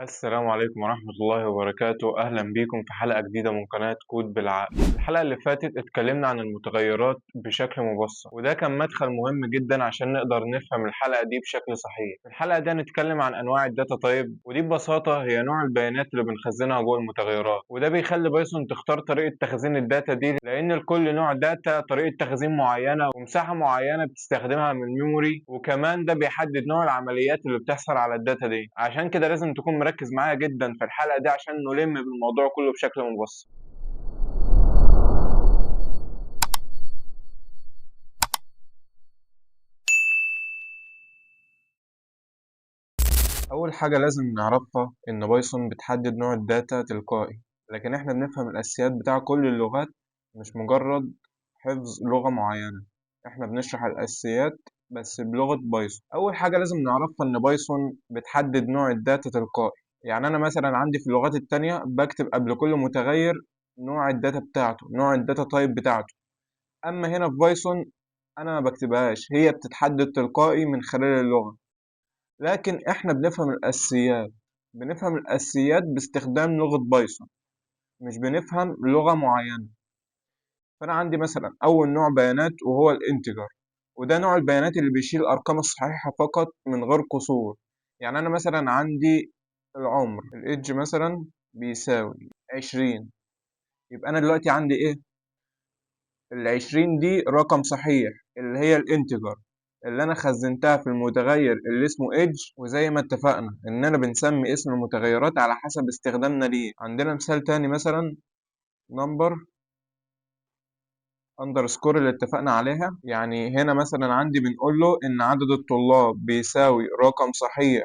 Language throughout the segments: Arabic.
السلام عليكم ورحمة الله وبركاته، أهلا بيكم في حلقة جديدة من قناة كود بالعقل. الحلقة اللي فاتت اتكلمنا عن المتغيرات بشكل مبسط، وده كان مدخل مهم جدا عشان نقدر نفهم الحلقة دي بشكل صحيح. في الحلقة دي هنتكلم عن أنواع الداتا تايب، ودي ببساطة هي نوع البيانات اللي بنخزنها جوه المتغيرات، وده بيخلي بايثون تختار طريقة تخزين الداتا دي، لأن لكل نوع داتا طريقة تخزين معينة ومساحة معينة بتستخدمها من الميموري، وكمان ده بيحدد نوع العمليات اللي بتحصل على الداتا دي. عشان كده لازم تكون مركز معايا جدا في الحلقة دي عشان نلم بالموضوع كله بشكل مبسط. أول حاجة لازم نعرفها إن بايثون بتحدد نوع الداتا تلقائي، لكن إحنا بنفهم الأساسيات بتاع كل اللغات، مش مجرد حفظ لغة معينة. إحنا بنشرح الأساسيات بس بلغة بايثون. أول حاجة لازم نعرفها إن بايثون بتحدد نوع الداتا تلقائي. يعني أنا مثلا عندي في اللغات التانية بكتب قبل كل متغير نوع الداتا بتاعته، نوع الداتا تايب بتاعته. أما هنا في بايثون أنا ما بكتبهاش، هي بتتحدد تلقائي من خلال اللغة. لكن إحنا بنفهم الأساسيات باستخدام لغة بايثون، مش بنفهم لغة معينة. فأنا عندي مثلا أول نوع بيانات وهو الانتجر، وده نوع البيانات اللي بيشيل الأرقام الصحيحة فقط من غير قصور. يعني أنا مثلا عندي العمر الإيدج مثلا بيساوي 20، يبقى أنا دلوقتي عندي إيه؟ ال20 دي رقم صحيح اللي هي الانتجر اللي انا خزنتها في المتغير اللي اسمه ايدج. وزي ما اتفقنا اننا بنسمي اسم المتغيرات على حسب استخدامنا ليه. عندنا مثال تاني مثلا نمبر اندرسكور اللي اتفقنا عليها. يعني هنا مثلا عندي بنقول له ان عدد الطلاب بيساوي رقم صحيح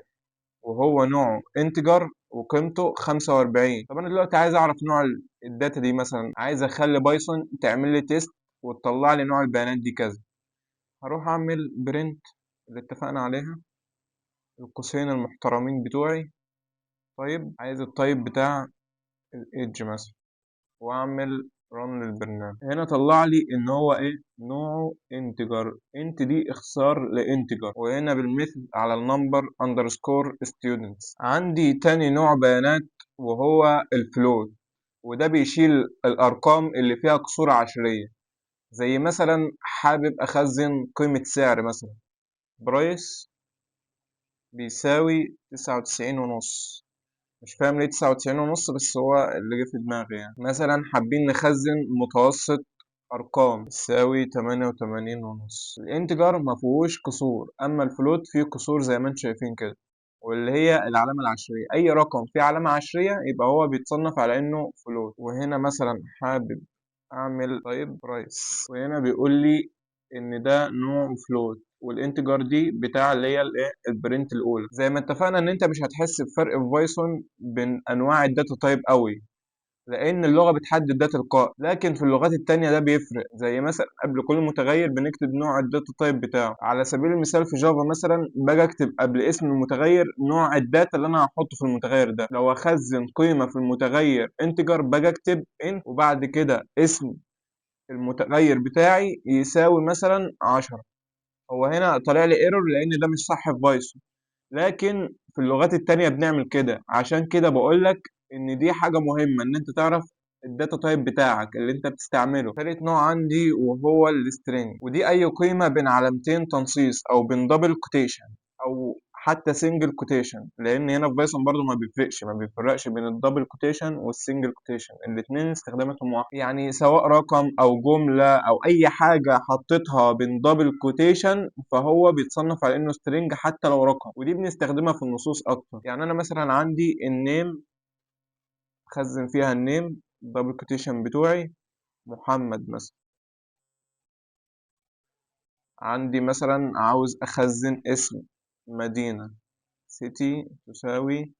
وهو نوعه انتجر وقيمته 45. طب انا دلوقتي عايز اعرف نوع الداتا دي، مثلا عايز اخلي بايثون تعمل لي تيست وتطلع لي نوع البيانات دي كذا. هروح اعمل برنت اللي اتفقنا عليها، القوسين المحترمين بتوعي. طيب عايز الطيب بتاع الايدج مثلا، واعمل رن للبرنامج. هنا طلع لي ان هو ايه؟ نوعه انتجر. انت دي اختصار لانتجر، وهنا بالمثل على النمبر اندرسكور ستودنتس. عندي تاني نوع بيانات وهو الفلوت، وده بيشيل الارقام اللي فيها كسور عشرية. زي مثلا حابب اخزن قيمة سعر مثلا، برايس بيساوي 99.5. مش فاهم ليه 99.5، بس هو اللي جه في دماغي. يعني مثلا حابين نخزن متوسط أرقام تساوي 88.5. الانتجر مفهوش كسور، أما الفلوت فيه كسور زي ما انتم شايفين كده، واللي هي العلامة العشرية. أي رقم فيه علامة عشرية يبقى هو بيتصنف على إنه فلوت. وهنا مثلا حابب أعمل طيب برايس، وهنا بيقول لي إن ده نوع فلوت، والانتجر دي بتاع اللي هي الايه البرنت الاولى. زي ما اتفقنا ان انت مش هتحس بفرق في بايثون بين انواع الداتا تايب قوي، لان اللغه بتحدد ده تلقائي. لكن في اللغات التانية ده بيفرق. زي مثلا قبل كل متغير بنكتب نوع الداتا تايب بتاعه. على سبيل المثال في جافا مثلا باجي اكتب قبل اسم المتغير نوع الداتا اللي انا هحطه في المتغير ده. لو اخزن قيمه في المتغير انتجر باجي اكتب ان، وبعد كده اسم المتغير بتاعي يساوي مثلا 10. هو هنا طالع لي ايرور لان ده مش صح في بايثون، لكن في اللغات التانية بنعمل كده. عشان كده بقول لك ان دي حاجة مهمة ان انت تعرف الداتا تايب بتاعك اللي انت بتستعمله. تالت نوع عندي وهو السترينج، ودي اي قيمة بين علامتين تنصيص او بين دبل كوتيشن او حتى سنجل كوتيشن، لان هنا في بايثون برضو ما بيفرقش بين الدبل كوتيشن والسنجل كوتيشن. الاتنين استخداماتهم واحد. يعني سواء رقم او جملة او اي حاجة حطيتها بين دبل كوتيشن فهو بيتصنف على انه سترينج حتى لو رقم. ودي بنستخدمها في النصوص اكتر. يعني انا مثلا عندي النيم، خزن فيها النيم دبل كوتيشن بتوعي محمد مثلا. عندي مثلا عاوز اخزن اسم مدينة، سيتي تساوي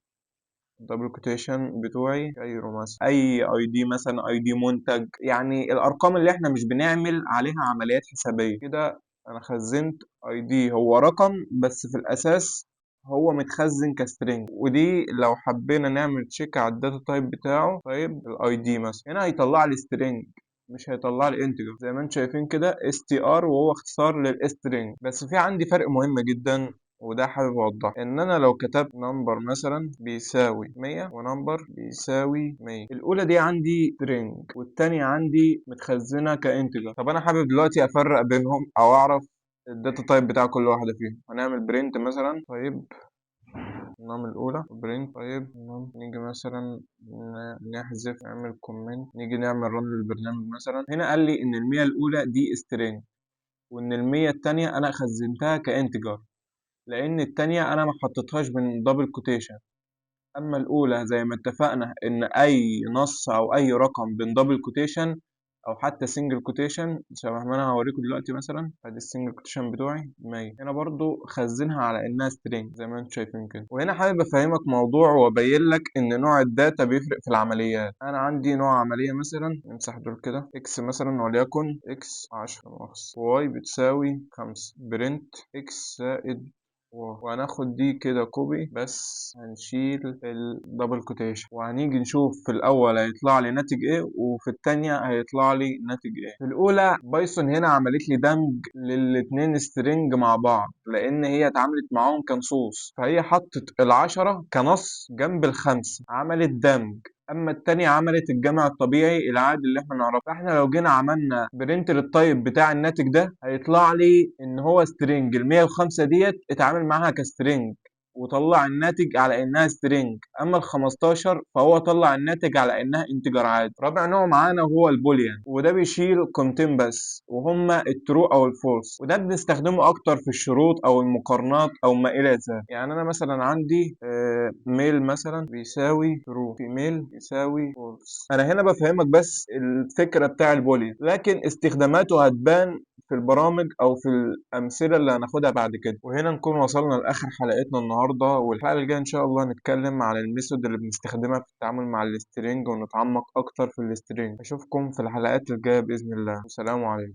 دبل كوتيشن بتوعي كايرو مثلا. اي اي دي مثلا اي دي منتج، يعني الارقام اللي احنا مش بنعمل عليها عمليات حسابيه كده. انا خزنت اي دي هو رقم بس في الاساس هو متخزن كسترينج. ودي لو حبينا نعمل تشيك على الداتا تايب بتاعه، طيب الاي دي مثلا هنا هيطلع لي سترينج مش هيطلع لي انتجر زي ما انتم شايفين كده اس تي ار، وهو اختصار للاسترينج. بس في عندي فرق مهم جدا وده حابب اوضحه، ان انا لو كتبت نمبر مثلا بيساوي 100 ونمبر بيساوي 100، الاولى دي عندي string والتانية عندي متخزنه كانتجر. طب انا حابب دلوقتي افرق بينهم او اعرف الداتا تايب بتاع كل واحده فيهم. هنعمل برنت مثلا طيب النم الأولى برنت طيب نم. نيجي مثلا نحذف، نعمل كومنت، نيجي نعمل رن للبرنامج مثلا. هنا قال لي إن المية الأولى دي string، وإن المية التانية أنا خزنتها كانتجر، لأن التانية أنا ما حطيتهاش من دبل كوتيشن. أما الأولى زي ما اتفقنا إن أي نص أو أي رقم بين دبل كوتيشن أو حتى سنجل كوتيشن، شبه ما أنا هوريكم دلوقتي مثلا. أدي السنجل كوتيشن بتوعي 100، هنا برضو خزنها على إنها سترينج زي ما أنتم شايفين كده. وهنا حابب أفهمك موضوع وأبين لك إن نوع الداتا بيفرق في العمليات. أنا عندي نوع عملية مثلا، نمسح دول كده، إكس مثلا وليكن إكس 10 واي بتساوي 5، برنت إكس زائد وهناخد دي كده كوبي، بس هنشيل الدبل كوتيشن، وهنيجي نشوف في الاول هيطلع لي ناتج ايه وفي التانية هيطلع لي ناتج ايه. في الاولى بايثون هنا عملت لي دمج للاتنين سترينج مع بعض، لان هي اتعاملت معاهم كنصوص، فهي حطت ال10 كنص جنب ال5، عملت دمج. اما التانية عملت الجمع الطبيعي العادي اللي احنا نعرفه. فاحنا لو جينا عملنا برنت للطيب بتاع الناتج ده، هيطلع لي ان هو سترينج. ال 105 ديت اتعامل معاها كسترينج وطلع الناتج على انها سترينج، اما ال 15 فهو طلع الناتج على انها انتجر عادي. رابع نوع معانا هو البوليان، وده بيشيل قيمتين بس وهما الترو او الفولس، وده بنستخدمه اكتر في الشروط او المقارنات او ما الى ذلك. يعني انا مثلا عندي ميل مثلا بيساوي ترو، في ميل يساوي فولس. انا هنا بفهمك بس الفكره بتاع البوليان، لكن استخداماته هتبان في البرامج او في الامثله اللي هناخدها بعد كده. وهنا نكون وصلنا لاخر حلقتنا النهارده، والحلقه الجايه ان شاء الله نتكلم عن الميثود اللي بنستخدمها في التعامل مع السترينج ونتعمق اكتر في السترينج. اشوفكم في الحلقات الجايه باذن الله، والسلام عليكم.